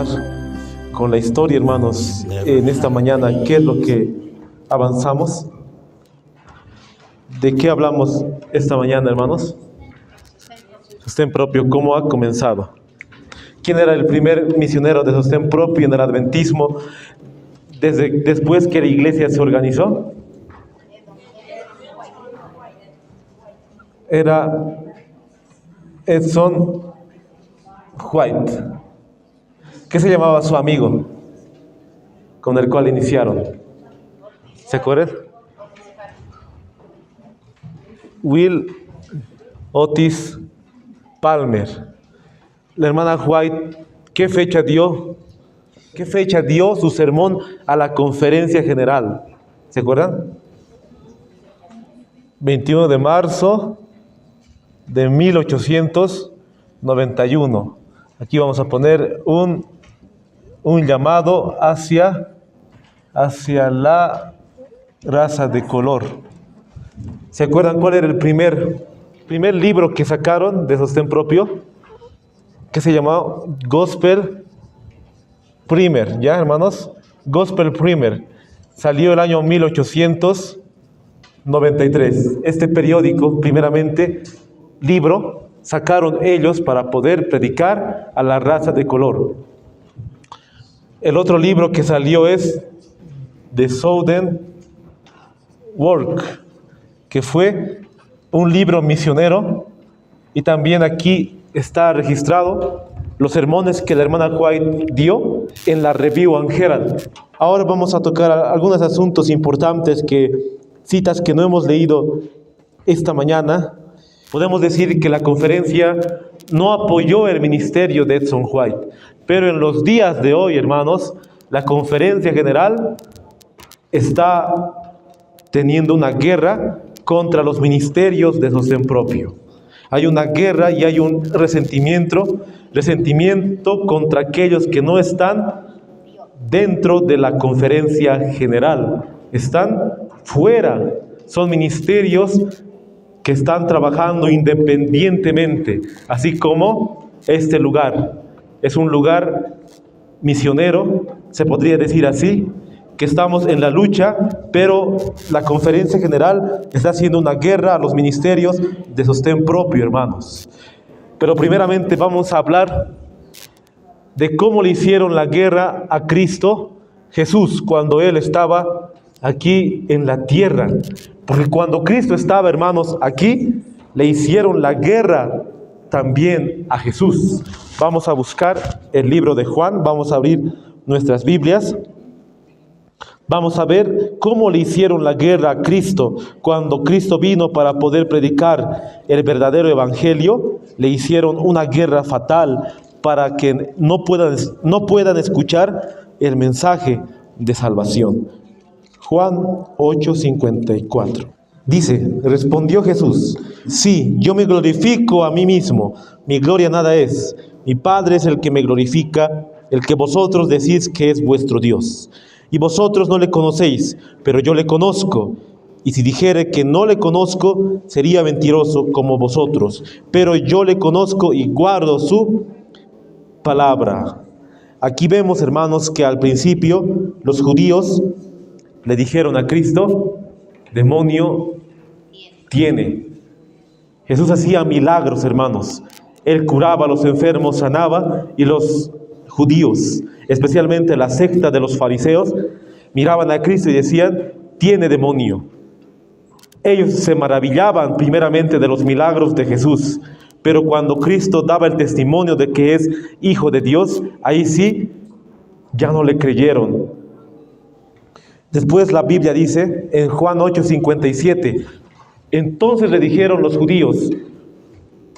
continuar con la historia, hermanos, en esta mañana. ¿Qué es lo que avanzamos? ¿De qué hablamos esta mañana, hermanos? Sostén propio, ¿cómo ha comenzado? ¿Quién era el primer misionero de sostén propio en el adventismo después que la iglesia se organizó? Era Edson White. ¿Qué se llamaba su amigo con el cual iniciaron? ¿Se acuerdan? Will Otis Palmer. La hermana White, ¿qué fecha dio su sermón a la conferencia general? ¿Se acuerdan? 21 de marzo de 1891. Aquí vamos a poner un llamado hacia la raza de color. ¿Se acuerdan cuál era el primer libro que sacaron de sostén propio? Que se llamaba Gospel Primer, ¿ya, hermanos? Gospel Primer. Salió el año 1893. Este periódico, primeramente, libro, sacaron ellos para poder predicar a la raza de color. El otro libro que salió es The Southern Work, que fue un libro misionero, y también aquí está registrado los sermones que la hermana White dio en la Review and Herald. Ahora vamos a tocar algunos asuntos importantes, citas que no hemos leído esta mañana. Podemos decir que la conferencia no apoyó el ministerio de Edson White, pero en los días de hoy, hermanos, la conferencia general está teniendo una guerra contra los ministerios de sostén propio. Hay una guerra y hay un resentimiento contra aquellos que no están dentro de la conferencia general, están fuera. Son ministerios que están trabajando independientemente, así como este lugar. Es un lugar misionero, se podría decir así, que estamos en la lucha, pero la conferencia general está haciendo una guerra a los ministerios de sostén propio, hermanos. Pero primeramente vamos a hablar de cómo le hicieron la guerra a Cristo Jesús cuando Él estaba aquí en la tierra. Porque cuando Cristo estaba, hermanos, aquí, le hicieron la guerra también a Jesús. Vamos a buscar el libro de Juan, vamos a abrir nuestras Biblias. Vamos a ver cómo le hicieron la guerra a Cristo. Cuando Cristo vino para poder predicar el verdadero evangelio, le hicieron una guerra fatal para que no puedan escuchar el mensaje de salvación. Juan 8:54. Dice, respondió Jesús: sí, yo me glorifico a mí mismo, mi gloria nada es. Mi Padre es el que me glorifica, el que vosotros decís que es vuestro Dios. Y vosotros no le conocéis, pero yo le conozco. Y si dijere que no le conozco, sería mentiroso como vosotros. Pero yo le conozco y guardo su palabra. Aquí vemos, hermanos, que al principio los judíos le dijeron a Cristo: demonio tiene. Jesús hacía milagros, hermanos. Él curaba a los enfermos, sanaba, y los judíos, especialmente la secta de los fariseos, miraban a Cristo y decían: tiene demonio. Ellos se maravillaban primeramente de los milagros de Jesús, pero cuando Cristo daba el testimonio de que es Hijo de Dios, ahí sí, ya no le creyeron. Después la Biblia dice en Juan 8:57, entonces le dijeron los judíos: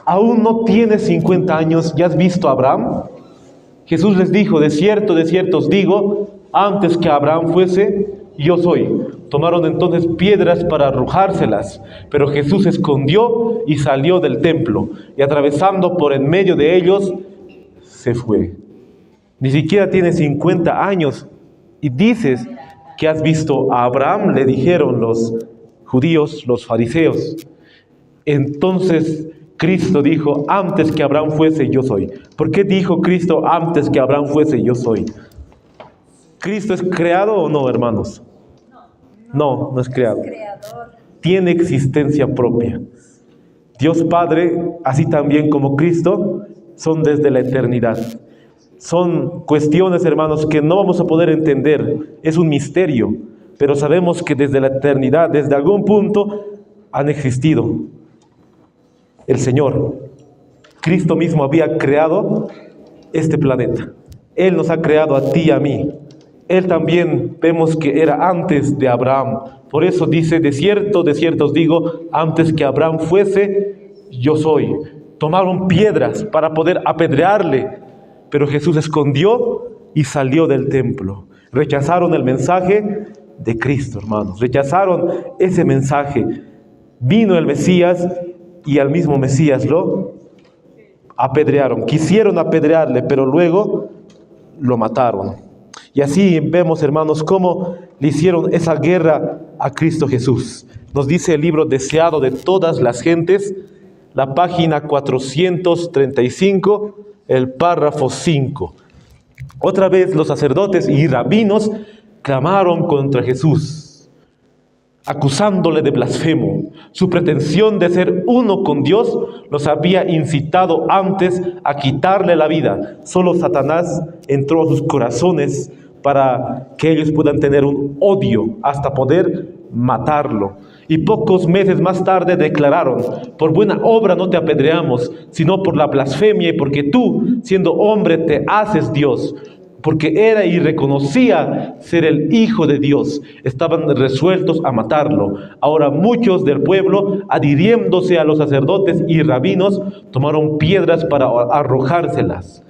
¿aún no tienes 50 años y has visto a Abraham? Jesús les dijo: de cierto os digo, antes que Abraham fuese, yo soy. Tomaron entonces piedras para arrojárselas, pero Jesús se escondió y salió del templo, y atravesando por en medio de ellos, se fue. Ni siquiera tienes 50 años y dices que has visto a Abraham, le dijeron los judíos, los fariseos. Entonces Cristo dijo, antes que Abraham fuese, yo soy. ¿Por qué dijo Cristo, antes que Abraham fuese, yo soy? ¿Cristo es creado o no, hermanos? No, no es creado. Tiene existencia propia. Dios Padre, así también como Cristo, son desde la eternidad. Son cuestiones, hermanos, que no vamos a poder entender. Es un misterio, pero sabemos que desde la eternidad, desde algún punto, han existido. El Señor, Cristo mismo había creado este planeta. Él nos ha creado a ti y a mí. Él también vemos que era antes de Abraham. Por eso dice, de cierto os digo, antes que Abraham fuese, yo soy. Tomaron piedras para poder apedrearle, pero Jesús escondió y salió del templo. Rechazaron el mensaje de Cristo, hermanos. Rechazaron ese mensaje. Vino el Mesías y al mismo Mesías lo apedrearon. Quisieron apedrearle, pero luego lo mataron. Y así vemos, hermanos, cómo le hicieron esa guerra a Cristo Jesús. Nos dice el libro Deseado de todas las gentes, la página 435, el párrafo 5. Otra vez los sacerdotes y rabinos clamaron contra Jesús, acusándole de blasfemo. Su pretensión de ser uno con Dios los había incitado antes a quitarle la vida. Solo Satanás entró a sus corazones para que ellos puedan tener un odio hasta poder matarlo. Y pocos meses más tarde declararon, por buena obra no te apedreamos, sino por la blasfemia y porque tú, siendo hombre, te haces Dios. Porque era y reconocía ser el Hijo de Dios. Estaban resueltos a matarlo. Ahora muchos del pueblo, adhiriéndose a los sacerdotes y rabinos, tomaron piedras para arrojárselas.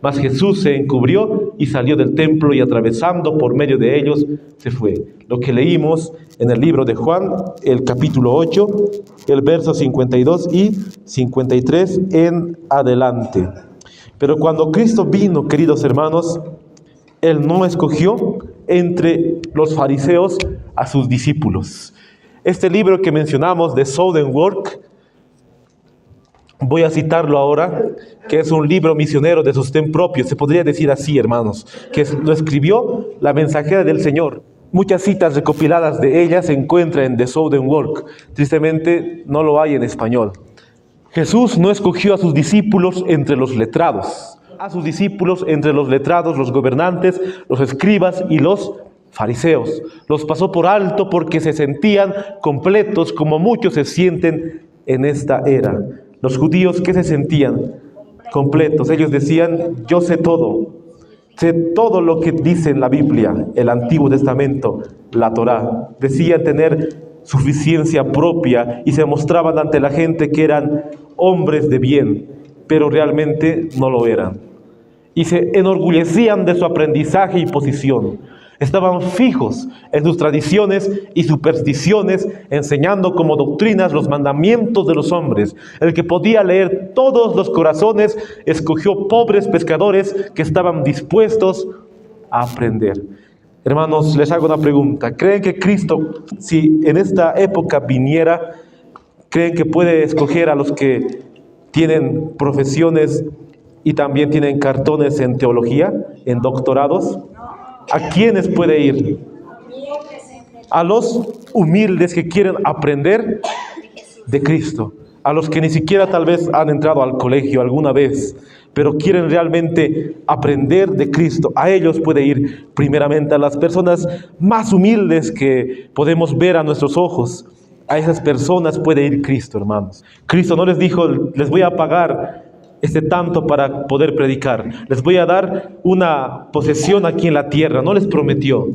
Mas Jesús se encubrió y salió del templo y atravesando por medio de ellos se fue. Lo que leímos en el libro de Juan, el capítulo 8, el verso 52 y 53 en adelante. Pero cuando Cristo vino, queridos hermanos, Él no escogió entre los fariseos a sus discípulos. Este libro que mencionamos de Southernwork, voy a citarlo ahora, que es un libro misionero de sostén propio, se podría decir así, hermanos, que lo escribió la mensajera del Señor. Muchas citas recopiladas de ella se encuentran en The Southernwork. Tristemente no lo hay en español. Jesús no escogió a sus discípulos entre los letrados, a sus discípulos entre los letrados, los gobernantes, los escribas y los fariseos. Los pasó por alto porque se sentían completos como muchos se sienten en esta era. Los judíos, ¿qué se sentían? Completos. Ellos decían, yo sé todo lo que dice en la Biblia, el Antiguo Testamento, la Torá. Decían tener suficiencia propia y se mostraban ante la gente que eran hombres de bien, pero realmente no lo eran. Y se enorgullecían de su aprendizaje y posición. Estaban fijos en sus tradiciones y supersticiones, enseñando como doctrinas los mandamientos de los hombres. El que podía leer todos los corazones, escogió pobres pescadores que estaban dispuestos a aprender. Hermanos, les hago una pregunta. ¿Creen que Cristo, si en esta época viniera, creen que puede escoger a los que tienen profesiones y también tienen cartones en teología, en doctorados? ¿A quiénes puede ir? A los humildes que quieren aprender de Cristo. A los que ni siquiera tal vez han entrado al colegio alguna vez, pero quieren realmente aprender de Cristo. A ellos puede ir primeramente. A las personas más humildes que podemos ver a nuestros ojos. A esas personas puede ir Cristo, hermanos. Cristo no les dijo, les voy a pagar tanto para poder predicar. Les voy a dar una posesión aquí en la tierra. No les prometió.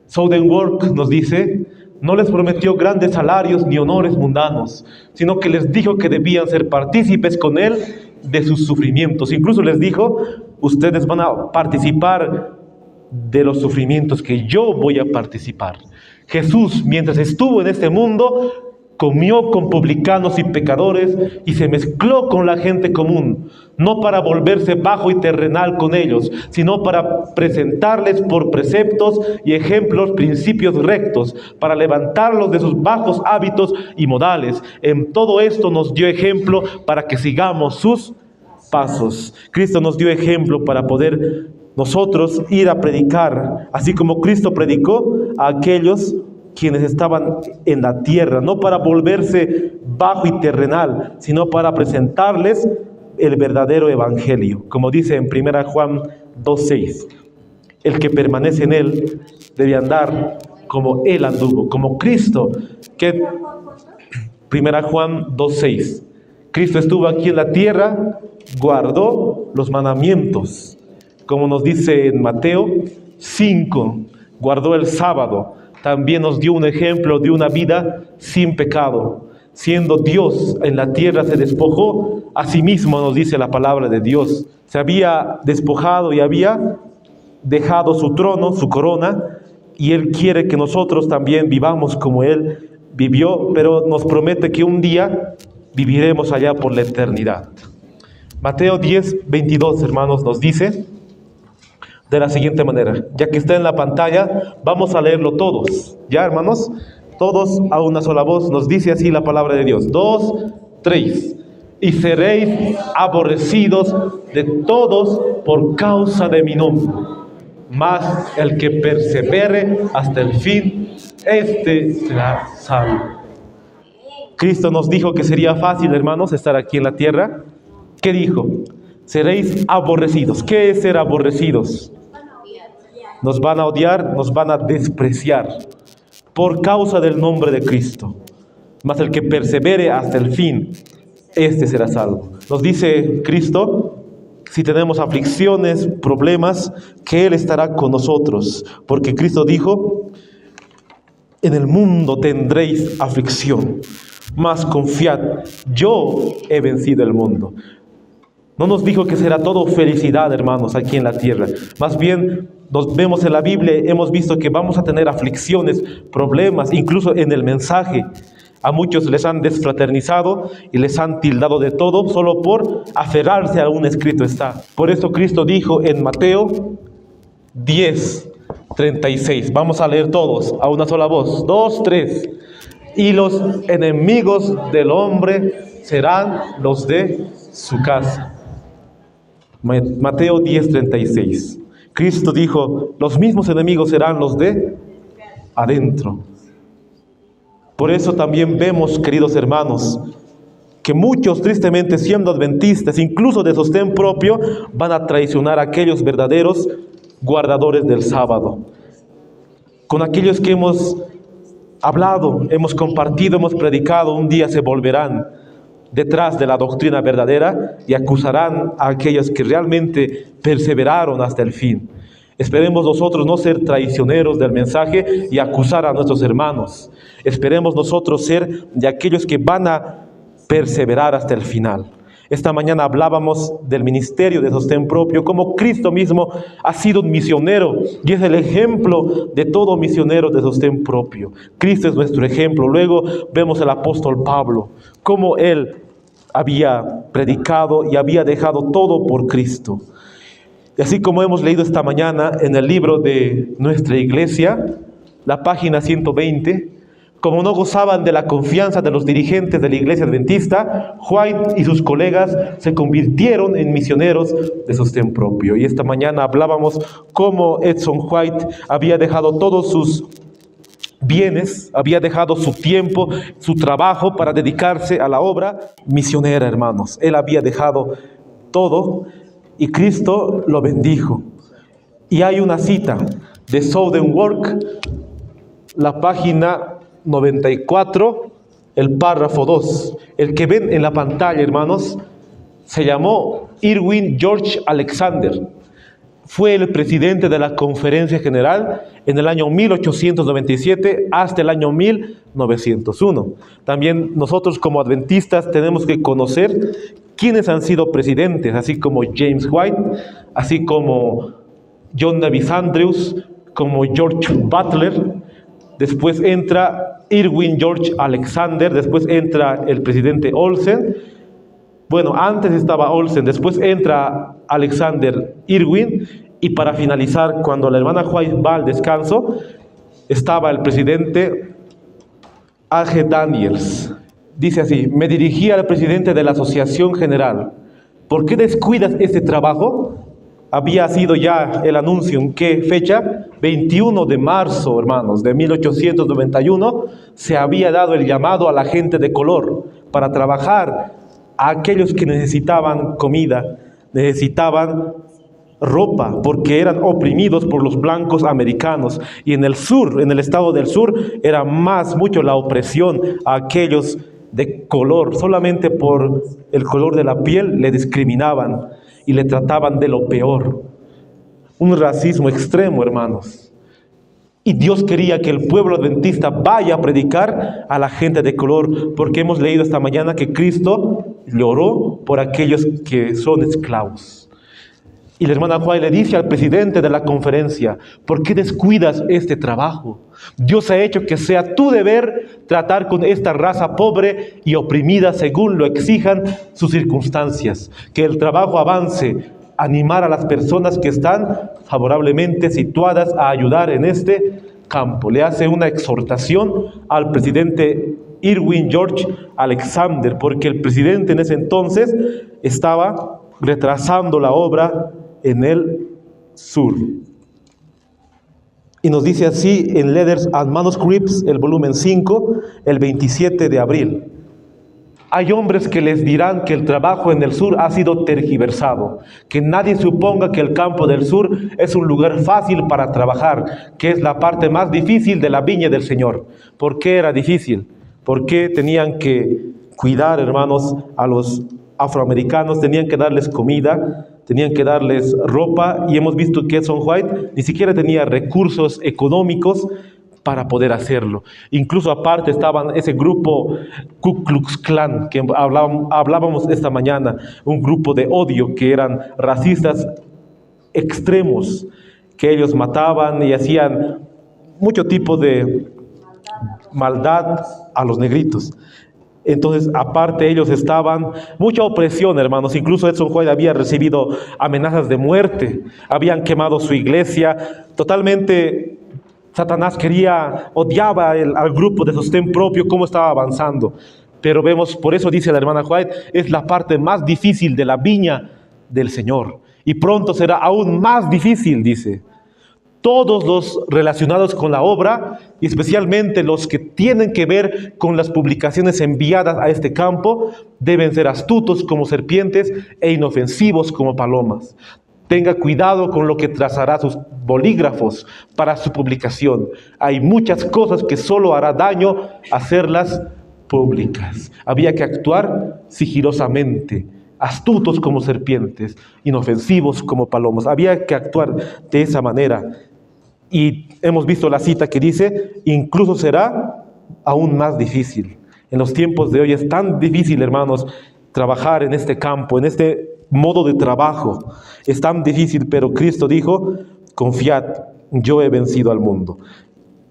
Southernwork nos dice, no les prometió grandes salarios ni honores mundanos, sino que les dijo que debían ser partícipes con Él de sus sufrimientos. Incluso les dijo, ustedes van a participar de los sufrimientos que yo voy a participar. Jesús, mientras estuvo en este mundo, comió con publicanos y pecadores y se mezcló con la gente común, no para volverse bajo y terrenal con ellos, sino para presentarles por preceptos y ejemplos principios rectos, para levantarlos de sus bajos hábitos y modales. En todo esto nos dio ejemplo para que sigamos sus pasos. Cristo nos dio ejemplo para poder nosotros ir a predicar, así como Cristo predicó a aquellos quienes estaban en la tierra, no para volverse bajo y terrenal, sino para presentarles el verdadero evangelio. Como dice en 1 Juan 2:6, el que permanece en él debe andar como él anduvo, como Cristo, que 1 Juan 2:6, Cristo estuvo aquí en la tierra, guardó los mandamientos, como nos dice en Mateo 5, guardó el sábado. También nos dio un ejemplo de una vida sin pecado. Siendo Dios en la tierra, se despojó a sí mismo, nos dice la palabra de Dios. Se había despojado y había dejado su trono, su corona, y Él quiere que nosotros también vivamos como Él vivió, pero nos promete que un día viviremos allá por la eternidad. Mateo 10:22, hermanos, nos dice de la siguiente manera, ya que está en la pantalla, vamos a leerlo todos, ¿ya, hermanos? Todos a una sola voz, nos dice así la palabra de Dios. 2, 3. Y seréis aborrecidos de todos por causa de mi nombre, mas el que persevere hasta el fin, este será salvo. Cristo nos dijo que sería fácil, hermanos, estar aquí en la tierra. ¿Qué dijo? Seréis aborrecidos. ¿Qué es ser aborrecidos? Nos van a odiar, nos van a despreciar por causa del nombre de Cristo. Mas el que persevere hasta el fin, este será salvo. Nos dice Cristo, si tenemos aflicciones, problemas, que Él estará con nosotros. Porque Cristo dijo, en el mundo tendréis aflicción, mas confiad, yo he vencido el mundo. No nos dijo que será todo felicidad, hermanos, aquí en la tierra. Más bien, nos vemos en la Biblia, hemos visto que vamos a tener aflicciones, problemas, incluso en el mensaje. A muchos les han desfraternizado y les han tildado de todo solo por aferrarse a un escrito está. Por eso Cristo dijo en Mateo 10:36. Vamos a leer todos a una sola voz. 2, 3. Y los enemigos del hombre serán los de su casa. Mateo 10:36. Cristo dijo, los mismos enemigos serán los de adentro. Por eso también vemos, queridos hermanos, que muchos tristemente siendo adventistas, incluso de sostén propio, van a traicionar a aquellos verdaderos guardadores del sábado. Con aquellos que hemos hablado, hemos compartido, hemos predicado, un día se volverán detrás de la doctrina verdadera y acusarán a aquellos que realmente perseveraron hasta el fin. Esperemos nosotros no ser traicioneros del mensaje y acusar a nuestros hermanos. Esperemos nosotros ser de aquellos que van a perseverar hasta el final. Esta mañana hablábamos del ministerio de sostén propio, como Cristo mismo ha sido un misionero y es el ejemplo de todo misionero de sostén propio. Cristo es nuestro ejemplo. Luego vemos al apóstol Pablo, cómo él había predicado y había dejado todo por Cristo. Y así como hemos leído esta mañana en el libro de nuestra iglesia, la página 120, como no gozaban de la confianza de los dirigentes de la iglesia adventista, White y sus colegas se convirtieron en misioneros de sostén propio. Y esta mañana hablábamos cómo Edson White había dejado todos sus bienes, había dejado su tiempo, su trabajo para dedicarse a la obra misionera, hermanos. Él había dejado todo y Cristo lo bendijo. Y hay una cita de Southern Work, la página 94, el párrafo 2. El que ven en la pantalla, hermanos, se llamó Irwin George Alexander. Fue el presidente de la Conferencia General en el año 1897 hasta el año 1901. También nosotros como adventistas tenemos que conocer quiénes han sido presidentes, así como James White, así como John Davis Andrews, como George Butler. Después entra Irwin George Alexander, después entra el presidente Olsen. Bueno, antes estaba Olsen, después entra Alexander Irwin, y para finalizar, cuando la hermana White va al descanso, estaba el presidente A.G. Daniels. Dice así: me dirigí al presidente de la Asociación General. ¿Por qué descuidas este trabajo? Había sido ya el anuncio, ¿en qué fecha? 21 de marzo, hermanos, de 1891, se había dado el llamado a la gente de color para trabajar, a aquellos que necesitaban comida, necesitaban ropa, porque eran oprimidos por los blancos americanos. Y en el sur, en el estado del sur, era mucho la opresión a aquellos de color. Solamente por el color de la piel le discriminaban y le trataban de lo peor. Un racismo extremo, hermanos. Y Dios quería que el pueblo adventista vaya a predicar a la gente de color, porque hemos leído esta mañana que Cristo lloró por aquellos que son esclavos. Y la hermana White le dice al presidente de la conferencia: ¿por qué descuidas este trabajo? Dios ha hecho que sea tu deber tratar con esta raza pobre y oprimida según lo exijan sus circunstancias. Que el trabajo avance, animar a las personas que están favorablemente situadas a ayudar en este campo. Le hace una exhortación al presidente Irwin George Alexander, porque el presidente en ese entonces estaba retrasando la obra en el sur. Y nos dice así en Letters and Manuscripts, el volumen 5, el 27 de abril. Hay hombres que les dirán que el trabajo en el sur ha sido tergiversado, que nadie suponga que el campo del sur es un lugar fácil para trabajar, que es la parte más difícil de la viña del Señor. ¿Por qué era difícil? Porque tenían que cuidar, hermanos, a los afroamericanos, tenían que darles comida, tenían que darles ropa, y hemos visto que Edson White ni siquiera tenía recursos económicos para poder hacerlo. Incluso aparte estaban ese grupo Ku Klux Klan que hablábamos esta mañana, un grupo de odio que eran racistas extremos, que ellos mataban y hacían mucho tipo de maldad a los negritos. Entonces, aparte ellos estaban, mucha opresión, hermanos. Incluso Edson White había recibido amenazas de muerte, habían quemado su iglesia, totalmente Satanás odiaba al grupo de sostén propio, cómo estaba avanzando. Pero vemos, por eso dice la hermana White, es la parte más difícil de la viña del Señor. Y pronto será aún más difícil, dice. Todos los relacionados con la obra, y especialmente los que tienen que ver con las publicaciones enviadas a este campo, deben ser astutos como serpientes e inofensivos como palomas. Tenga cuidado con lo que trazará sus bolígrafos para su publicación. Hay muchas cosas que solo hará daño hacerlas públicas. Había que actuar sigilosamente, astutos como serpientes, inofensivos como palomas. Había que actuar de esa manera. Y hemos visto la cita que dice, incluso será aún más difícil. En los tiempos de hoy es tan difícil, hermanos, trabajar en este campo, en este modo de trabajo. Es tan difícil, pero Cristo dijo, confiad, yo he vencido al mundo.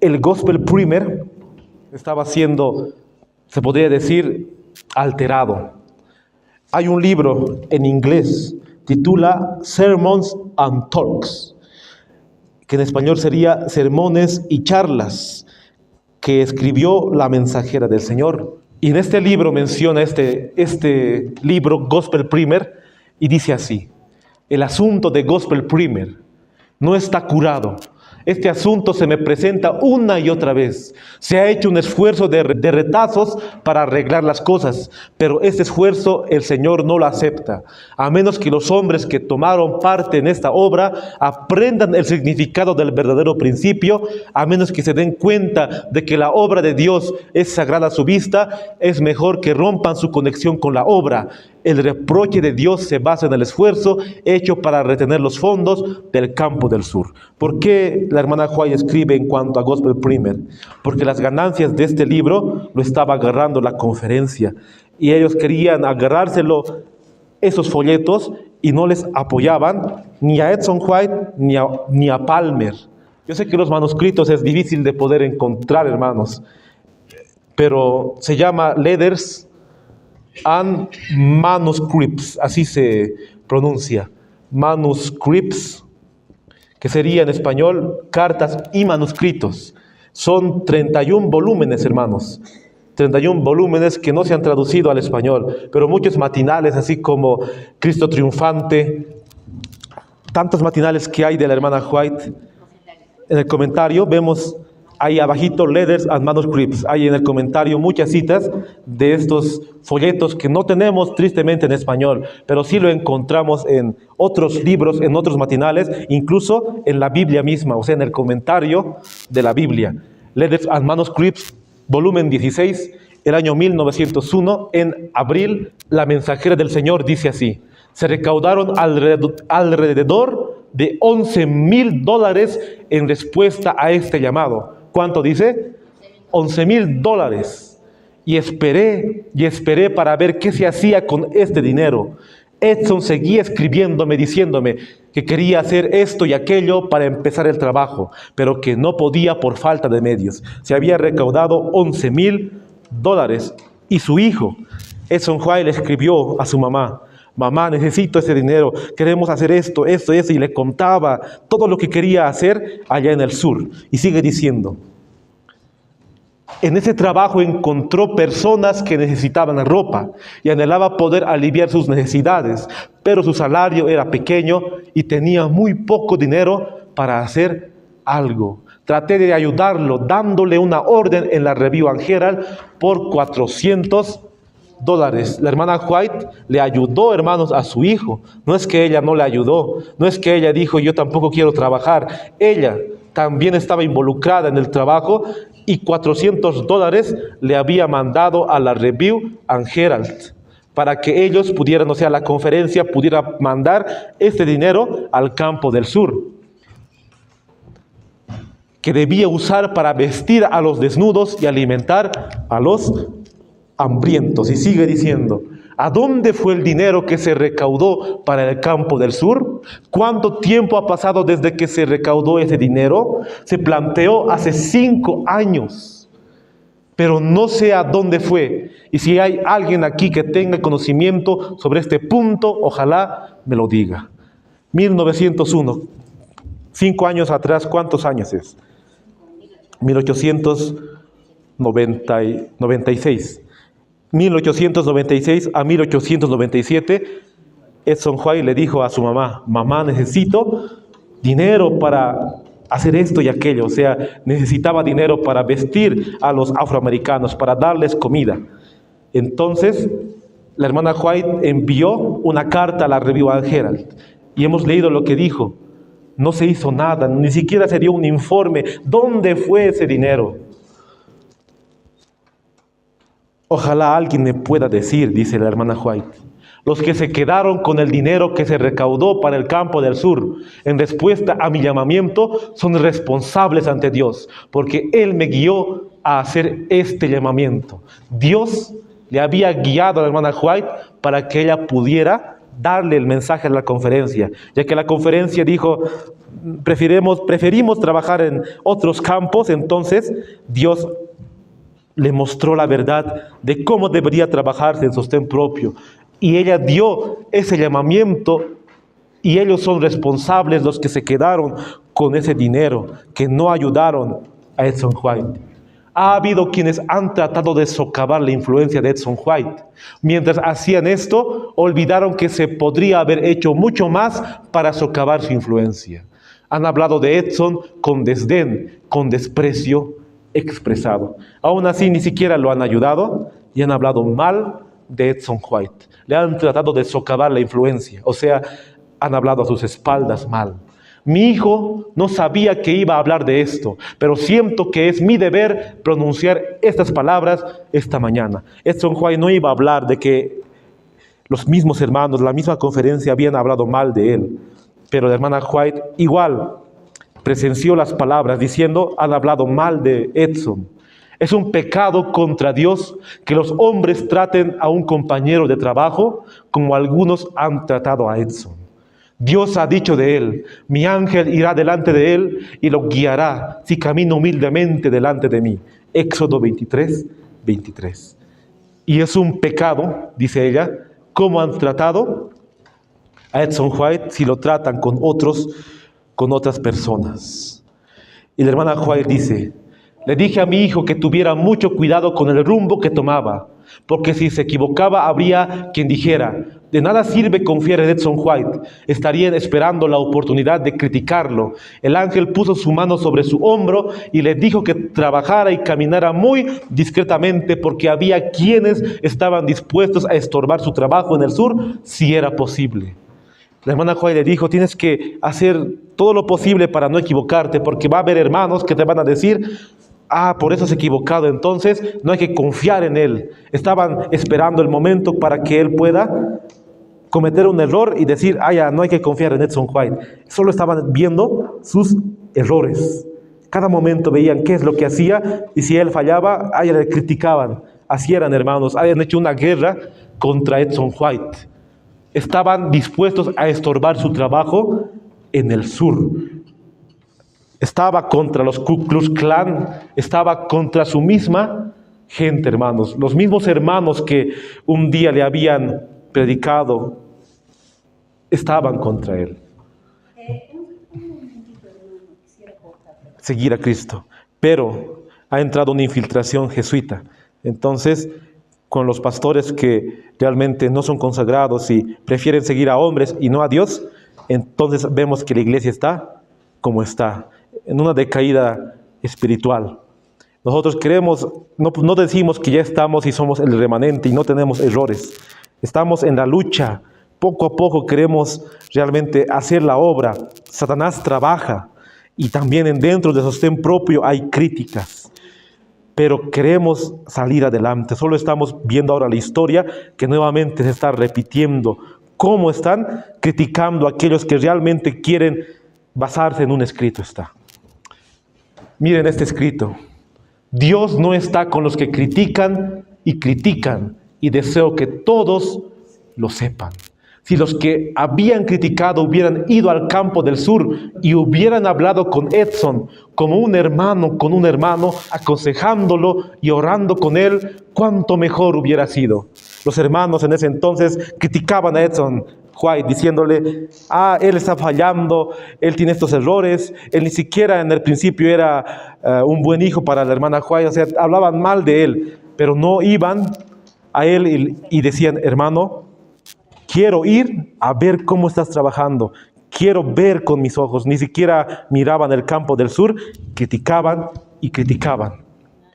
El gospel primer estaba siendo, se podría decir, alterado. Hay un libro en inglés, titula Sermons and Talks, que en español sería Sermones y Charlas, que escribió la mensajera del Señor. Y en este libro menciona este libro, Gospel Primer, y dice así: el asunto de Gospel Primer no está curado. Este asunto se me presenta una y otra vez. Se ha hecho un esfuerzo de retazos para arreglar las cosas, pero este esfuerzo el Señor no lo acepta, a menos que los hombres que tomaron parte en esta obra aprendan el significado del verdadero principio, a menos que se den cuenta de que la obra de Dios es sagrada a su vista. Es mejor que rompan su conexión con la obra. El reproche de Dios se basa en el esfuerzo hecho para retener los fondos del campo del sur. ¿Por qué la hermana White escribe en cuanto a Gospel Primer? Porque las ganancias de este libro lo estaba agarrando la conferencia, y ellos querían agarrárselo, esos folletos, y no les apoyaban ni a Edson White ni a Palmer. Yo sé que los manuscritos es difícil de poder encontrar, hermanos. pero se llama Letters and Manuscripts, así se pronuncia, Manuscripts, que sería en español cartas y manuscritos. Son 31 volúmenes, hermanos. 31 volúmenes que no se han traducido al español, pero muchos matinales, así como Cristo Triunfante, tantos matinales que hay de la hermana White. En el comentario vemos ahí abajito Letters and Manuscripts. Hay en el comentario muchas citas de estos folletos que no tenemos tristemente en español, pero sí lo encontramos en otros libros, en otros matinales, incluso en la Biblia misma, o sea, en el comentario de la Biblia. Letters and Manuscripts, volumen 16, el año 1901, en abril, la mensajera del Señor dice así: se recaudaron alrededor de $11,000 en respuesta a este llamado. ¿Cuánto dice? $11,000. Y esperé para ver qué se hacía con este dinero. Edson seguía escribiéndome, diciéndome que quería hacer esto y aquello para empezar el trabajo, pero que no podía por falta de medios. Se había recaudado $11,000 y su hijo, Edson White, le escribió a su mamá: mamá, necesito ese dinero, queremos hacer esto, y le contaba todo lo que quería hacer allá en el sur. Y sigue diciendo: en ese trabajo encontró personas que necesitaban ropa y anhelaba poder aliviar sus necesidades, pero su salario era pequeño y tenía muy poco dinero para hacer algo. Traté de ayudarlo dándole una orden en la Review and Herald por $400. La hermana White le ayudó, hermanos, a su hijo. No es que ella no le ayudó, no es que ella dijo yo tampoco quiero trabajar. Ella también estaba involucrada en el trabajo y $400 le había mandado a la Review and Herald para que ellos pudieran, o sea, la conferencia pudiera mandar este dinero al campo del sur, que debía usar para vestir a los desnudos y alimentar a los hambrientos. Y sigue diciendo: ¿a dónde fue el dinero que se recaudó para el campo del sur? ¿Cuánto tiempo ha pasado desde que se recaudó ese dinero? Se planteó hace 5 años, pero no sé a dónde fue. Y si hay alguien aquí que tenga conocimiento sobre este punto, ojalá me lo diga. 1901, 5 años atrás, ¿cuántos años es? 1896. 1896 a 1897, Edson White le dijo a su mamá: mamá, necesito dinero para hacer esto y aquello. O sea, necesitaba dinero para vestir a los afroamericanos, para darles comida. Entonces, la hermana White envió una carta a la Review and Herald y hemos leído lo que dijo. No se hizo nada, ni siquiera se dio un informe. ¿Dónde fue ese dinero? Ojalá alguien me pueda decir, dice la hermana White, los que se quedaron con el dinero que se recaudó para el campo del sur en respuesta a mi llamamiento son responsables ante Dios, porque Él me guió a hacer este llamamiento. Dios le había guiado a la hermana White para que ella pudiera darle el mensaje a la conferencia, ya que la conferencia dijo: preferimos trabajar en otros campos. Entonces Dios le mostró la verdad de cómo debería trabajarse en sostén propio. Y ella dio ese llamamiento y ellos son responsables, los que se quedaron con ese dinero, que no ayudaron a Edson White. Ha habido quienes han tratado de socavar la influencia de Edson White. Mientras hacían esto, olvidaron que se podría haber hecho mucho más para socavar su influencia. Han hablado de Edson con desdén, con desprecio expresado. Aún así, ni siquiera lo han ayudado y han hablado mal de Edson White. Le han tratado de socavar la influencia, o sea, han hablado a sus espaldas mal. Mi hijo no sabía que iba a hablar de esto, pero siento que es mi deber pronunciar estas palabras esta mañana. Edson White no iba a hablar de que los mismos hermanos, la misma conferencia habían hablado mal de él, pero la hermana White igual presenció las palabras diciendo: han hablado mal de Edson. Es un pecado contra Dios que los hombres traten a un compañero de trabajo como algunos han tratado a Edson. Dios ha dicho de él: mi ángel irá delante de él y lo guiará si camina humildemente delante de mí. Éxodo 23, 23. Y es un pecado, dice ella, cómo han tratado a Edson White si lo tratan con otras personas. Y la hermana White dice: le dije a mi hijo que tuviera mucho cuidado con el rumbo que tomaba, porque si se equivocaba habría quien dijera: de nada sirve confiar en Edson White, estarían esperando la oportunidad de criticarlo. El ángel puso su mano sobre su hombro y le dijo que trabajara y caminara muy discretamente, porque había quienes estaban dispuestos a estorbar su trabajo en el sur si era posible. La hermana White le dijo: tienes que hacer todo lo posible para no equivocarte, porque va a haber hermanos que te van a decir: por eso has equivocado, entonces no hay que confiar en él. Estaban esperando el momento para que él pueda cometer un error y decir: ya, no hay que confiar en Edson White. Solo estaban viendo sus errores. Cada momento veían qué es lo que hacía, y si él fallaba, le criticaban. Así eran, hermanos, habían hecho una guerra contra Edson White. Estaban dispuestos a estorbar su trabajo en el sur. Estaba contra los Ku Klux Klan, estaba contra su misma gente, hermanos. Los mismos hermanos que un día le habían predicado, estaban contra él. Seguir a Cristo. Pero ha entrado una infiltración jesuita. Entonces, con los pastores que realmente no son consagrados y prefieren seguir a hombres y no a Dios, entonces vemos que la iglesia está como está, en una decaída espiritual. Nosotros queremos, no decimos que ya estamos y somos el remanente y no tenemos errores. Estamos en la lucha. Poco a poco queremos realmente hacer la obra. Satanás trabaja y también dentro de sostén propio hay críticas. Pero queremos salir adelante. Solo estamos viendo ahora la historia que nuevamente se está repitiendo. Cómo están criticando a aquellos que realmente quieren basarse en un escrito. Miren este escrito: Dios no está con los que critican, y deseo que todos lo sepan. Si los que habían criticado hubieran ido al campo del sur y hubieran hablado con Edson como un hermano con un hermano, aconsejándolo y orando con él, cuánto mejor hubiera sido. Los hermanos en ese entonces criticaban a Edson White diciéndole: él está fallando, él tiene estos errores, él ni siquiera en el principio era un buen hijo para la hermana White. O sea, hablaban mal de él, pero no iban a él y decían: hermano, quiero ir a ver cómo estás trabajando, quiero ver con mis ojos. Ni siquiera miraban el campo del sur, criticaban y criticaban.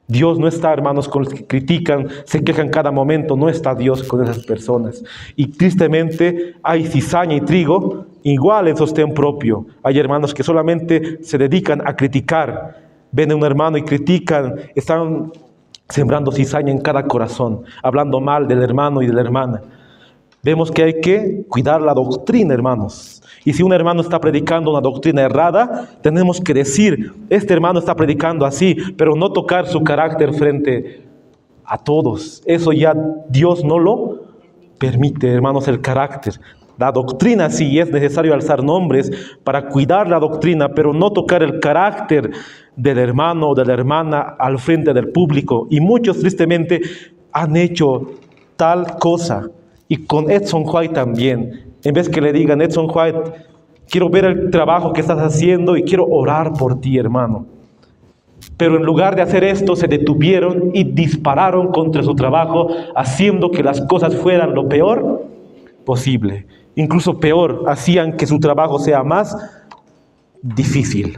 Dios no está, hermanos, con los que critican, se quejan cada momento. No está Dios con esas personas. Y tristemente hay cizaña y trigo igual en sostén propio. Hay hermanos que solamente se dedican a criticar. Ven a un hermano y critican, están sembrando cizaña en cada corazón, hablando mal del hermano y de la hermana. Vemos que hay que cuidar la doctrina, hermanos. Y si un hermano está predicando una doctrina errada, tenemos que decir: este hermano está predicando así, pero no tocar su carácter frente a todos. Eso ya Dios no lo permite, hermanos, el carácter. La doctrina sí es necesario alzar nombres para cuidar la doctrina, pero no tocar el carácter del hermano o de la hermana al frente del público. Y muchos tristemente han hecho tal cosa. Y con Edson White también. En vez que le digan: Edson White, quiero ver el trabajo que estás haciendo y quiero orar por ti, hermano. Pero en lugar de hacer esto, se detuvieron y dispararon contra su trabajo, haciendo que las cosas fueran lo peor posible. Incluso peor, hacían que su trabajo sea más difícil.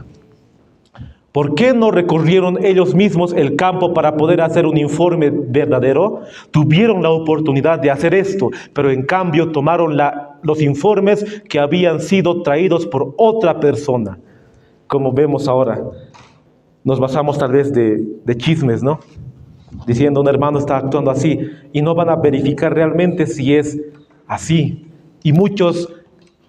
¿Por qué no recorrieron ellos mismos el campo para poder hacer un informe verdadero? Tuvieron la oportunidad de hacer esto, pero en cambio tomaron los informes que habían sido traídos por otra persona. Como vemos ahora, nos basamos tal vez de chismes, ¿no? Diciendo: un hermano está actuando así, y no van a verificar realmente si es así. Y muchos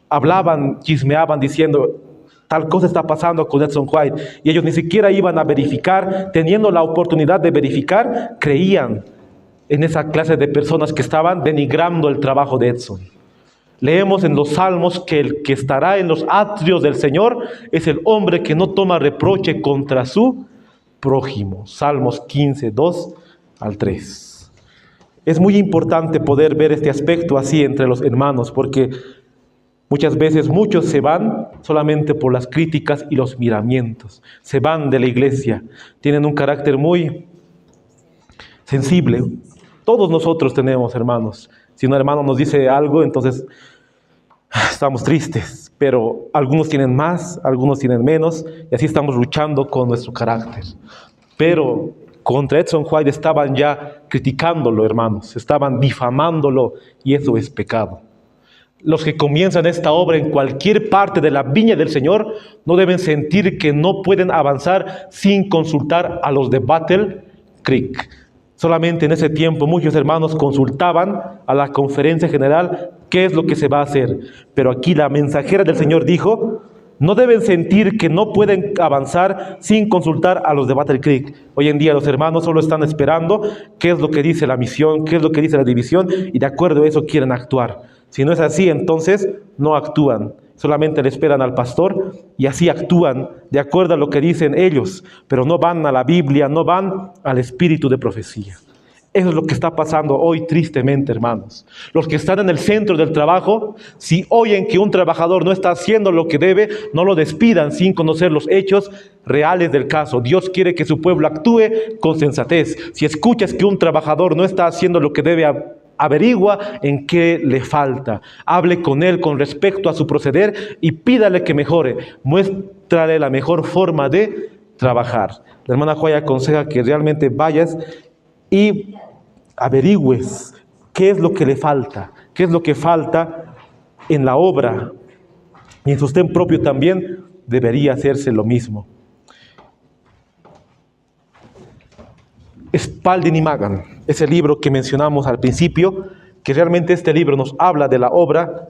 hablaban, chismeaban diciendo: tal cosa está pasando con Edson White, y ellos ni siquiera iban a verificar. Teniendo la oportunidad de verificar, creían en esa clase de personas que estaban denigrando el trabajo de Edson. Leemos en los Salmos que el que estará en los atrios del Señor es el hombre que no toma reproche contra su prójimo. Salmos 15, 2 al 3. Es muy importante poder ver este aspecto así entre los hermanos, porque muchas veces muchos se van solamente por las críticas y los miramientos. Se van de la iglesia, tienen un carácter muy sensible. Todos nosotros tenemos hermanos. Si un hermano nos dice algo, entonces estamos tristes, pero algunos tienen más, algunos tienen menos, y así estamos luchando con nuestro carácter. Pero contra Edson White estaban ya criticándolo, hermanos, estaban difamándolo, y eso es pecado. Los que comienzan esta obra en cualquier parte de la viña del Señor no deben sentir que no pueden avanzar sin consultar a los de Battle Creek. Solamente en ese tiempo muchos hermanos consultaban a la conferencia general qué es lo que se va a hacer. Pero aquí la mensajera del Señor dijo, no deben sentir que no pueden avanzar sin consultar a los de Battle Creek. Hoy en día los hermanos solo están esperando qué es lo que dice la misión, qué es lo que dice la división, y de acuerdo a eso quieren actuar. Si no es así, entonces no actúan. Solamente le esperan al pastor y así actúan de acuerdo a lo que dicen ellos, pero no van a la Biblia, no van al espíritu de profecía. Eso es lo que está pasando hoy tristemente, hermanos. Los que están en el centro del trabajo, si oyen que un trabajador no está haciendo lo que debe, no lo despidan sin conocer los hechos reales del caso. Dios quiere que su pueblo actúe con sensatez. Si escuchas que un trabajador no está haciendo lo que debe, averigua en qué le falta. Hable con él con respecto a su proceder y pídale que mejore. Muéstrale la mejor forma de trabajar. La hermana Joya aconseja que realmente vayas y averigües qué es lo que le falta, qué es lo que falta en la obra. Y en sostén propio también debería hacerse lo mismo. Spalding y Magan, ese libro que mencionamos al principio, que realmente este libro nos habla de la obra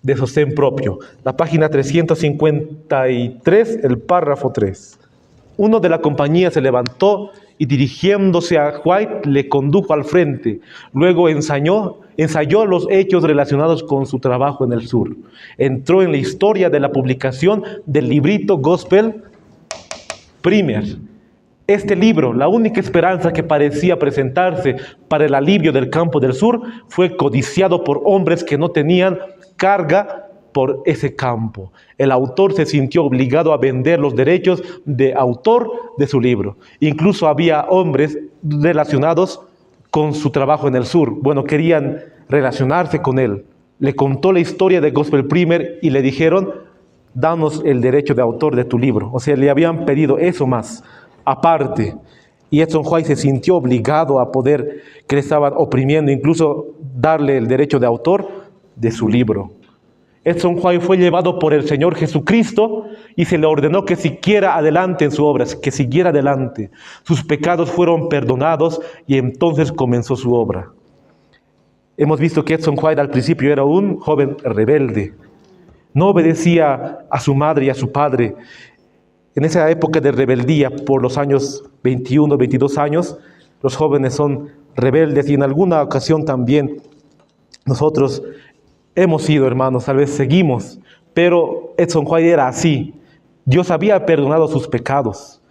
de sostén propio. La página 353, el párrafo 3. Uno de la compañía se levantó y dirigiéndose a White le condujo al frente. Luego ensayó los hechos relacionados con su trabajo en el sur. Entró en la historia de la publicación del librito Gospel Primer. Este libro, la única esperanza que parecía presentarse para el alivio del campo del sur, fue codiciado por hombres que no tenían carga por ese campo. El autor se sintió obligado a vender los derechos de autor de su libro. Incluso había hombres relacionados con su trabajo en el sur. Bueno, querían relacionarse con él. Le contó la historia de Gospel Primer y le dijeron, danos el derecho de autor de tu libro. O sea, le habían pedido eso más, aparte. Y Edson White se sintió obligado a poder, que le estaban oprimiendo, incluso darle el derecho de autor de su libro. Edson White fue llevado por el Señor Jesucristo y se le ordenó que siguiera adelante en su obra, que siguiera adelante. Sus pecados fueron perdonados y entonces comenzó su obra. Hemos visto que Edson White al principio era un joven rebelde. No obedecía a su madre y a su padre. En esa época de rebeldía, por los años 21, 22 años, los jóvenes son rebeldes y en alguna ocasión también nosotros hemos sido, hermanos, tal vez seguimos, pero Edson White era así. Dios había perdonado sus pecados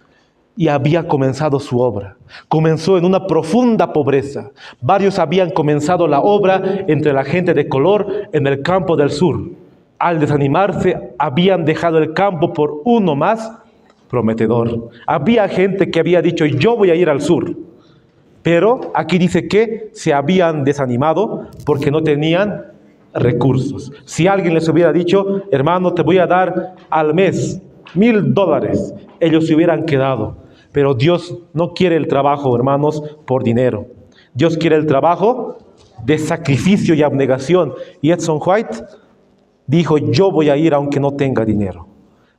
y había comenzado su obra. Comenzó en una profunda pobreza. Varios habían comenzado la obra entre la gente de color en el campo del sur. Al desanimarse, habían dejado el campo por uno más prometedor. Había gente que había dicho, yo voy a ir al sur. Pero aquí dice que se habían desanimado porque no tenían recursos. Si alguien les hubiera dicho, hermano, te voy a dar al mes $1,000, ellos se hubieran quedado. Pero Dios no quiere el trabajo, hermanos, por dinero. Dios quiere el trabajo de sacrificio y abnegación. Y Edson White dijo, yo voy a ir aunque no tenga dinero.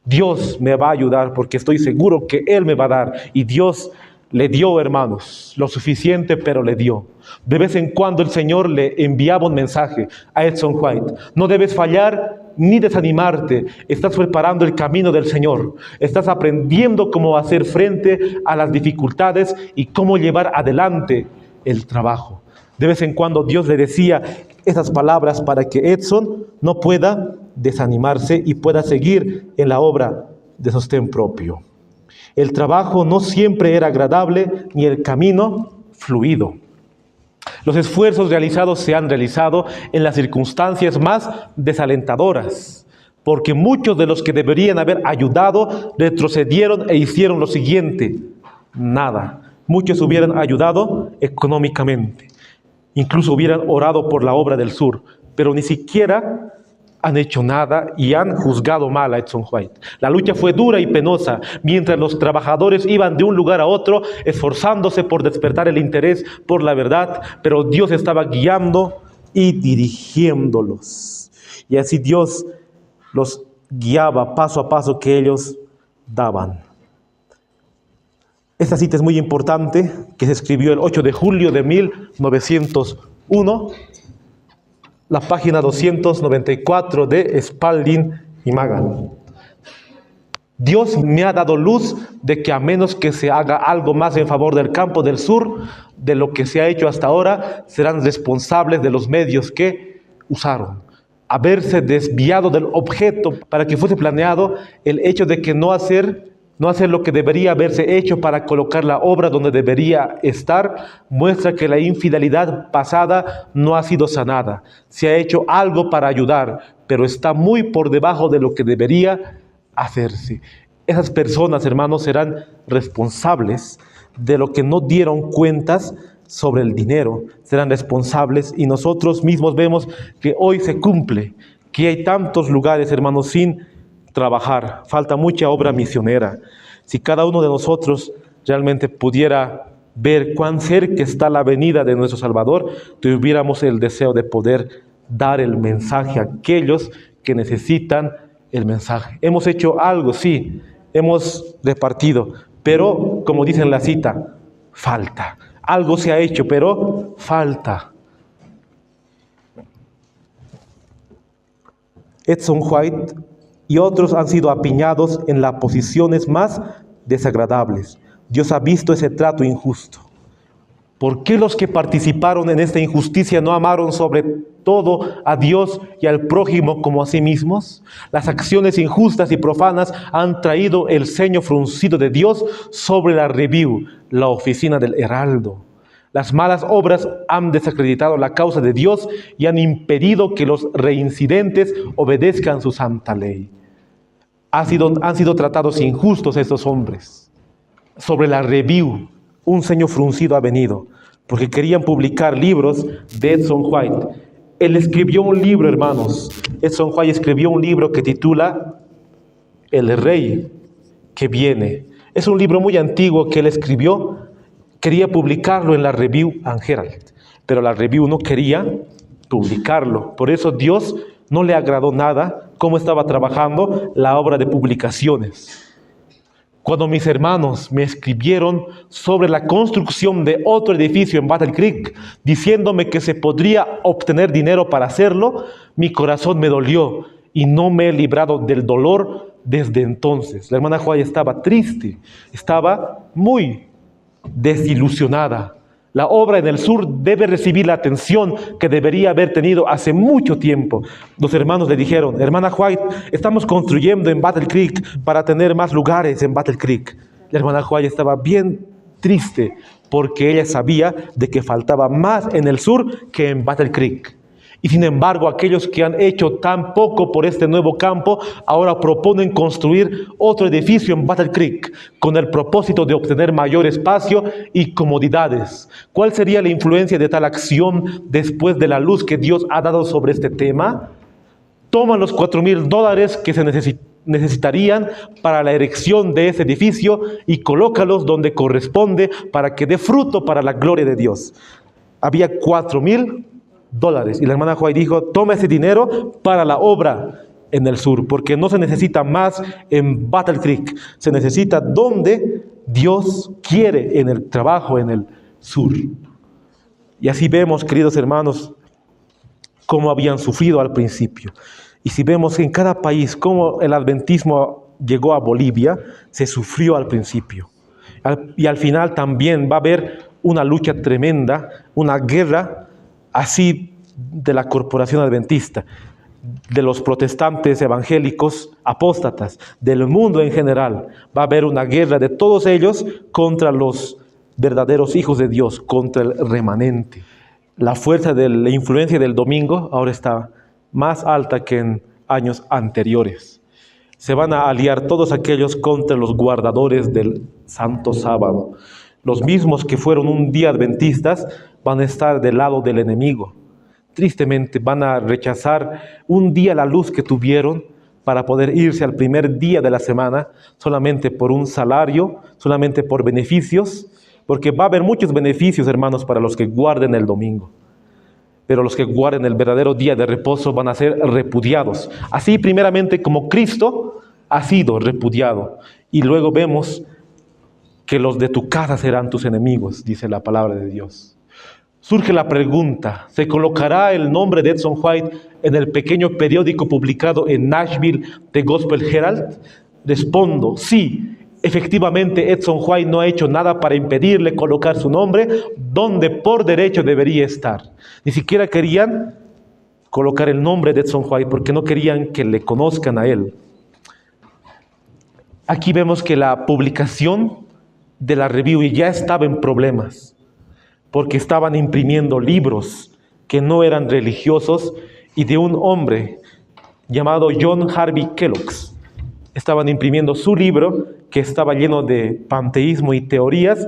Dios me va a ayudar porque estoy seguro que Él me va a dar. Y Dios le dio, hermanos, lo suficiente, pero le dio. De vez en cuando el Señor le enviaba un mensaje a Edson White. No debes fallar ni desanimarte. Estás preparando el camino del Señor. Estás aprendiendo cómo hacer frente a las dificultades y cómo llevar adelante el trabajo. De vez en cuando Dios le decía esas palabras para que Edson no pueda desanimarse y pueda seguir en la obra de sostén propio. El trabajo no siempre era agradable ni el camino fluido. Los esfuerzos realizados se han realizado en las circunstancias más desalentadoras, porque muchos de los que deberían haber ayudado retrocedieron e hicieron lo siguiente: nada. Muchos hubieran ayudado económicamente, incluso hubieran orado por la obra del sur, pero ni siquiera han hecho nada y han juzgado mal a Edson White. La lucha fue dura y penosa, mientras los trabajadores iban de un lugar a otro, esforzándose por despertar el interés por la verdad, pero Dios estaba guiando y dirigiéndolos. Y así Dios los guiaba paso a paso que ellos daban. Esta cita es muy importante, que se escribió el 8 de julio de 1901, la página 294 de Spalding y Magan. Dios me ha dado luz de que a menos que se haga algo más en favor del campo del sur de lo que se ha hecho hasta ahora, serán responsables de los medios que usaron. Haberse desviado del objeto para que fuese planeado, el hecho de que no hacer lo que debería haberse hecho para colocar la obra donde debería estar, muestra que la infidelidad pasada no ha sido sanada. Se ha hecho algo para ayudar, pero está muy por debajo de lo que debería hacerse. Esas personas, hermanos, serán responsables de lo que no dieron cuentas sobre el dinero. Serán responsables, y nosotros mismos vemos que hoy se cumple, que hay tantos lugares, hermanos, sin trabajar. Falta mucha obra misionera. Si cada uno de nosotros realmente pudiera ver cuán cerca está la venida de nuestro Salvador, tuviéramos el deseo de poder dar el mensaje a aquellos que necesitan el mensaje. Hemos hecho algo, sí, hemos repartido, pero como dice en la cita, falta. Algo se ha hecho, pero falta. Edson White y otros han sido apiñados en las posiciones más desagradables. Dios ha visto ese trato injusto. ¿Por qué los que participaron en esta injusticia no amaron sobre todo a Dios y al prójimo como a sí mismos? Las acciones injustas y profanas han traído el ceño fruncido de Dios sobre la Review, la oficina del Heraldo. Las malas obras han desacreditado la causa de Dios y han impedido que los reincidentes obedezcan su santa ley. Han sido tratados injustos estos hombres. Sobre la Review, un ceño fruncido ha venido, porque querían publicar libros de Edson White. Él escribió un libro, hermanos. Edson White escribió un libro que titula El Rey que Viene. Es un libro muy antiguo que él escribió. Quería publicarlo en la Review and Herald, pero la Review no quería publicarlo. Por eso Dios no le agradó nada cómo estaba trabajando la obra de publicaciones. Cuando mis hermanos me escribieron sobre la construcción de otro edificio en Battle Creek, diciéndome que se podría obtener dinero para hacerlo, mi corazón me dolió y no me he librado del dolor desde entonces. La hermana White estaba triste, estaba muy desilusionada. La obra en el sur debe recibir la atención que debería haber tenido hace mucho tiempo. Los hermanos le dijeron: hermana White, estamos construyendo en Battle Creek para tener más lugares en Battle Creek. La hermana White estaba bien triste porque ella sabía de que faltaba más en el sur que en Battle Creek. Y sin embargo, aquellos que han hecho tan poco por este nuevo campo, ahora proponen construir otro edificio en Battle Creek con el propósito de obtener mayor espacio y comodidades. ¿Cuál sería la influencia de tal acción después de la luz que Dios ha dado sobre este tema? Toman los $4,000 que se necesitarían para la erección de ese edificio y colócalos donde corresponde para que dé fruto para la gloria de Dios. Había $4,000 y la hermana White dijo: toma ese dinero para la obra en el sur, porque no se necesita más en Battle Creek, se necesita donde Dios quiere, en el trabajo en el sur. Y así vemos, queridos hermanos, cómo habían sufrido al principio. Y si vemos en cada país cómo el adventismo llegó a Bolivia, se sufrió al principio. Y al final también va a haber una lucha tremenda, una guerra así de la corporación adventista, de los protestantes evangélicos apóstatas, del mundo en general. Va a haber una guerra de todos ellos contra los verdaderos hijos de Dios contra el remanente. La fuerza de la influencia del domingo ahora está más alta que en años anteriores. Se van a aliar todos aquellos contra los guardadores del santo sábado. Los mismos que fueron un día adventistas van a estar del lado del enemigo. Tristemente van a rechazar un día la luz que tuvieron para poder irse al primer día de la semana solamente por un salario, solamente por beneficios, porque va a haber muchos beneficios, hermanos, para los que guarden el domingo. Pero los que guarden el verdadero día de reposo van a ser repudiados. Así primeramente como Cristo ha sido repudiado. Y luego vemos que los de tu casa serán tus enemigos, dice la palabra de Dios. Surge la pregunta, ¿se colocará el nombre de Edson White en el pequeño periódico publicado en Nashville, The Gospel Herald? Respondo, sí. Efectivamente, Edson White no ha hecho nada para impedirle colocar su nombre donde por derecho debería estar. Ni siquiera querían colocar el nombre de Edson White porque no querían que le conozcan a él. Aquí vemos que la publicación de la review ya estaba en problemas porque estaban imprimiendo libros que no eran religiosos y de un hombre llamado John Harvey Kellogg. Estaban imprimiendo su libro que estaba lleno de panteísmo y teorías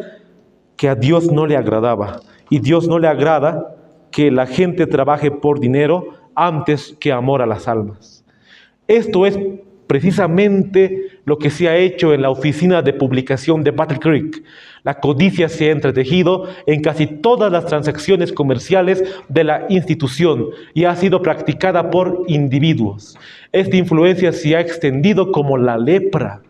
que a Dios no le agradaba. Y Dios no le agrada que la gente trabaje por dinero antes que amor a las almas. Esto es precisamente lo que se ha hecho en la oficina de publicación de Battle Creek. La codicia se ha entretejido en casi todas las transacciones comerciales de la institución y ha sido practicada por individuos. Esta influencia se ha extendido como la lepra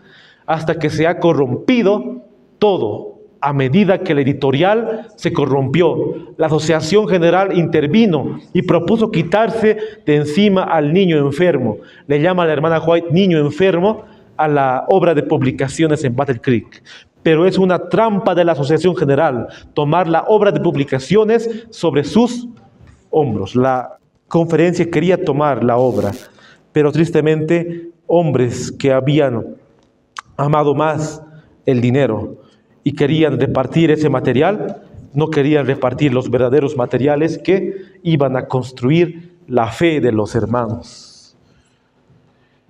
hasta que se ha corrompido todo. A medida que la editorial se corrompió, la Asociación General intervino y propuso quitarse de encima al niño enfermo. Le llama a la hermana White niño enfermo a la obra de publicaciones en Battle Creek. Pero es una trampa de la Asociación General tomar la obra de publicaciones sobre sus hombros. La conferencia quería tomar la obra, pero tristemente hombres que habían amado más el dinero y querían repartir ese material, no querían repartir los verdaderos materiales que iban a construir la fe de los hermanos.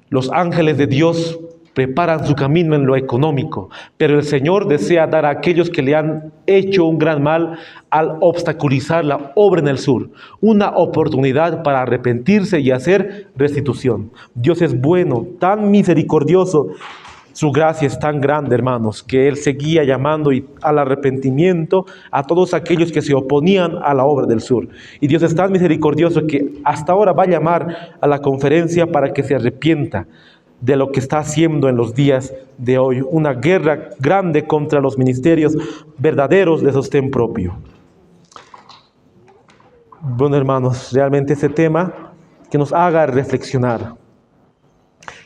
Los ángeles de Dios preparan su camino en lo económico, pero el Señor desea dar a aquellos que le han hecho un gran mal al obstaculizar la obra en el sur, una oportunidad para arrepentirse y hacer restitución. Dios es bueno, tan misericordioso. Su gracia es tan grande, hermanos, que Él seguía llamando al arrepentimiento a todos aquellos que se oponían a la obra del sur. Y Dios es tan misericordioso que hasta ahora va a llamar a la conferencia para que se arrepienta de lo que está haciendo en los días de hoy. Una guerra grande contra los ministerios verdaderos de sostén propio. Bueno, hermanos, realmente ese tema que nos haga reflexionar,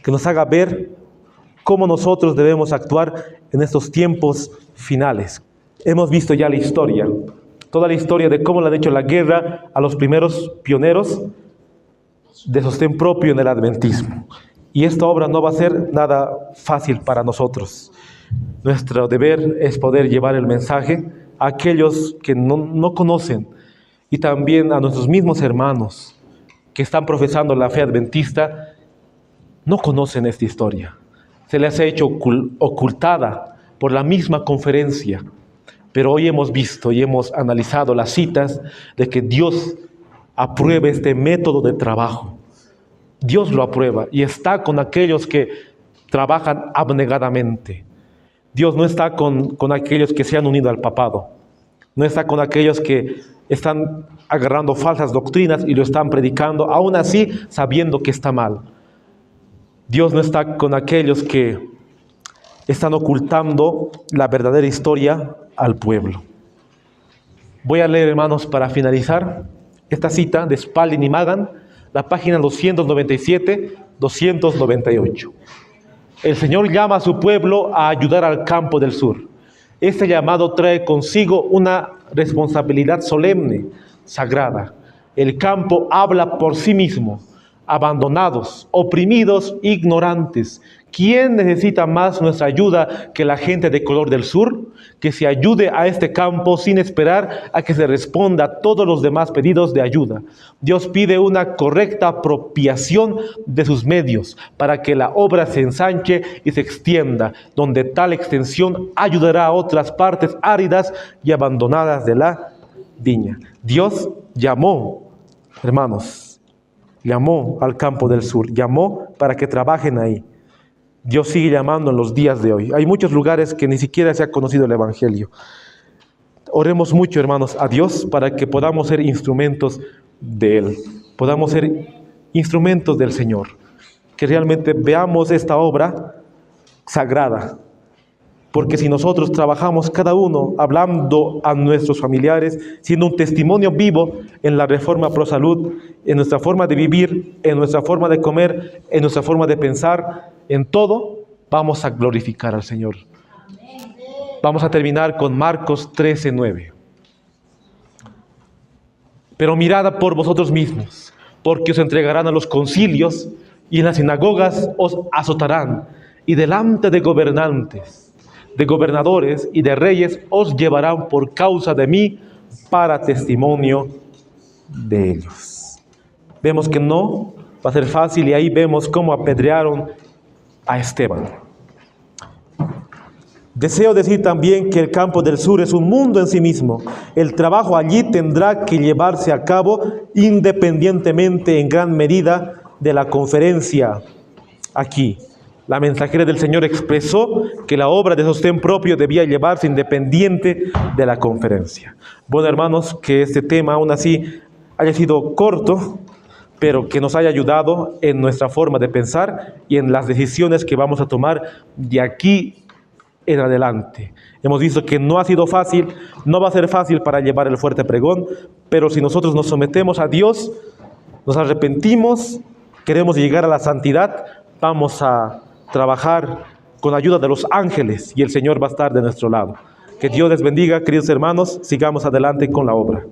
que nos haga ver cómo nosotros debemos actuar en estos tiempos finales. Hemos visto ya la historia, toda la historia de cómo le han hecho la guerra a los primeros pioneros de sostén propio en el adventismo. Y esta obra no va a ser nada fácil para nosotros. Nuestro deber es poder llevar el mensaje a aquellos que no conocen y también a nuestros mismos hermanos que están profesando la fe adventista, no conocen esta historia. Se les ha hecho ocultada por la misma conferencia, pero hoy hemos visto y hemos analizado las citas de que Dios aprueba este método de trabajo. Dios lo aprueba y está con aquellos que trabajan abnegadamente. Dios no está con aquellos que se han unido al papado, no está con aquellos que están agarrando falsas doctrinas y lo están predicando, aún así sabiendo que está mal. Dios no está con aquellos que están ocultando la verdadera historia al pueblo. Voy a leer, hermanos, para finalizar, esta cita de Spalding y Magan, la página 297-298. El Señor llama a su pueblo a ayudar al campo del sur. Este llamado trae consigo una responsabilidad solemne, sagrada. El campo habla por sí mismo. Abandonados, oprimidos, ignorantes, ¿Quién necesita más nuestra ayuda que la gente de color del sur? Que se ayude a este campo sin esperar a que se responda a todos los demás pedidos de ayuda. Dios pide una correcta apropiación de sus medios para que la obra se ensanche y se extienda, donde tal extensión ayudará a otras partes áridas y abandonadas de la viña. Dios llamó, hermanos, llamó al campo del sur, llamó para que trabajen ahí. Dios sigue llamando en los días de hoy. Hay muchos lugares que ni siquiera se ha conocido el Evangelio. Oremos mucho, hermanos, a Dios para que podamos ser instrumentos de Él. Podamos ser instrumentos del Señor. Que realmente veamos esta obra sagrada. Porque si nosotros trabajamos cada uno hablando a nuestros familiares, siendo un testimonio vivo en la Reforma Pro Salud, en nuestra forma de vivir, en nuestra forma de comer, en nuestra forma de pensar, en todo, vamos a glorificar al Señor. Vamos a terminar con Marcos 13:9. Pero mirad por vosotros mismos, porque os entregarán a los concilios y en las sinagogas os azotarán, y delante de gobernantes, de gobernadores y de reyes os llevarán por causa de mí para testimonio de ellos. Vemos que no va a ser fácil y ahí vemos cómo apedrearon a Esteban. Deseo decir también que el campo del sur es un mundo en sí mismo. El trabajo allí tendrá que llevarse a cabo independientemente en gran medida de la conferencia aquí. La mensajera del Señor expresó que la obra de sostén propio debía llevarse independiente de la conferencia. Bueno, hermanos, que este tema aún así haya sido corto, pero que nos haya ayudado en nuestra forma de pensar y en las decisiones que vamos a tomar de aquí en adelante. Hemos visto que no ha sido fácil, no va a ser fácil para llevar el fuerte pregón, pero si nosotros nos sometemos a Dios, nos arrepentimos, queremos llegar a la santidad, vamos a trabajar con ayuda de los ángeles y el Señor va a estar de nuestro lado. Que Dios les bendiga, queridos hermanos, sigamos adelante con la obra.